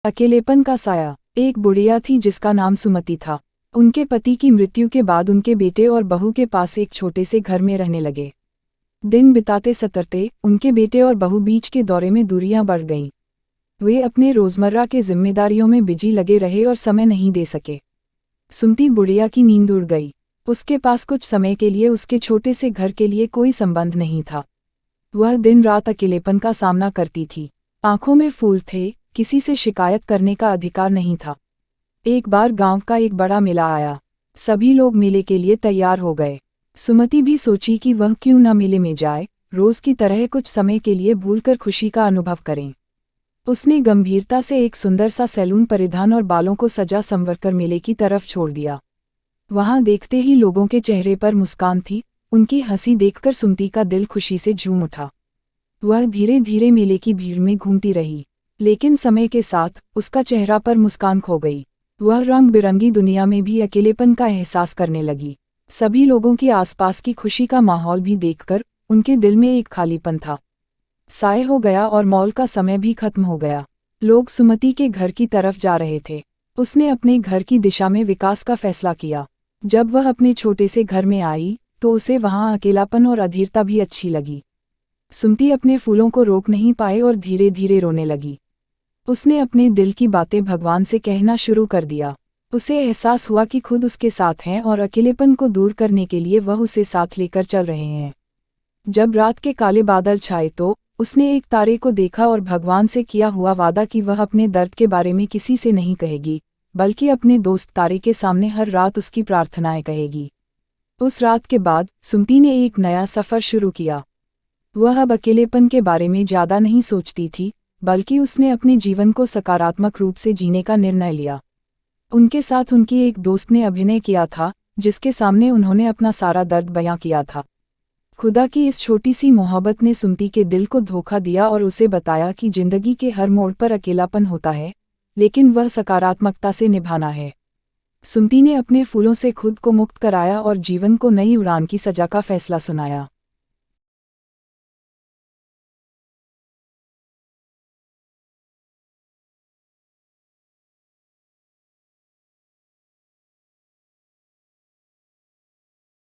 अकेलेपन का साया। एक बुढ़िया थी जिसका नाम सुमति था। उनके पति की मृत्यु के बाद उनके बेटे और बहू के पास एक छोटे से घर में रहने लगे। दिन बिताते सतरते उनके बेटे और बहू बीच के दौरे में दूरियां बढ़ गईं। वे अपने रोजमर्रा के जिम्मेदारियों में बिजी लगे रहे और समय नहीं दे सके। सुमति बुढ़िया की नींद उड़ गई। उसके पास कुछ समय के लिए उसके छोटे से घर के लिए कोई संबंध नहीं था। वह दिन रात अकेलेपन का सामना करती थी। आंखों में फूल थे, किसी से शिकायत करने का अधिकार नहीं था। एक बार गांव का एक बड़ा मेला आया। सभी लोग मेले के लिए तैयार हो गए। सुमति भी सोची कि वह क्यों न मेले में जाए, रोज की तरह कुछ समय के लिए भूलकर खुशी का अनुभव करें। उसने गंभीरता से एक सुंदर सा सैलून परिधान और बालों को सजा संवरकर मेले की तरफ छोड़ दिया। वहां देखते ही लोगों के चेहरे पर मुस्कान थी। उनकी हंसी देखकर सुमति का दिल खुशी से झूम उठा। वह धीरे धीरे मेले की भीड़ में घूमती रही, लेकिन समय के साथ उसका चेहरा पर मुस्कान खो गई। वह रंग बिरंगी दुनिया में भी अकेलेपन का एहसास करने लगी। सभी लोगों की आसपास की खुशी का माहौल भी देखकर उनके दिल में एक खालीपन था। साय हो गया और मॉल का समय भी खत्म हो गया। लोग सुमति के घर की तरफ जा रहे थे। उसने अपने घर की दिशा में विकास का फैसला किया। जब वह अपने छोटे से घर में आई तो उसे वहां अकेलापन और अधीरता भी अच्छी लगी। सुमति अपने फूलों को रोक नहीं पाए और धीरे धीरे रोने लगी। उसने अपने दिल की बातें भगवान से कहना शुरू कर दिया। उसे एहसास हुआ कि खुद उसके साथ हैं और अकेलेपन को दूर करने के लिए वह उसे साथ लेकर चल रहे हैं। जब रात के काले बादल छाए तो उसने एक तारे को देखा और भगवान से किया हुआ वादा कि वह अपने दर्द के बारे में किसी से नहीं कहेगी, बल्कि अपने दोस्त तारे के सामने हर रात उसकी प्रार्थनाएं कहेगी। उस रात के बाद सुमति ने एक नया सफ़र शुरू किया। वह अब अकेलेपन के बारे में ज़्यादा नहीं सोचती थी, बल्कि उसने अपने जीवन को सकारात्मक रूप से जीने का निर्णय लिया। उनके साथ उनकी एक दोस्त ने अभिनय किया था, जिसके सामने उन्होंने अपना सारा दर्द बयां किया था। खुदा की इस छोटी सी मोहब्बत ने सुमति के दिल को धोखा दिया और उसे बताया कि जिंदगी के हर मोड़ पर अकेलापन होता है, लेकिन वह सकारात्मकता से निभाना है। सुमति ने अपने फूलों से खुद को मुक्त कराया और जीवन को नई उड़ान की सजा का फैसला सुनाया।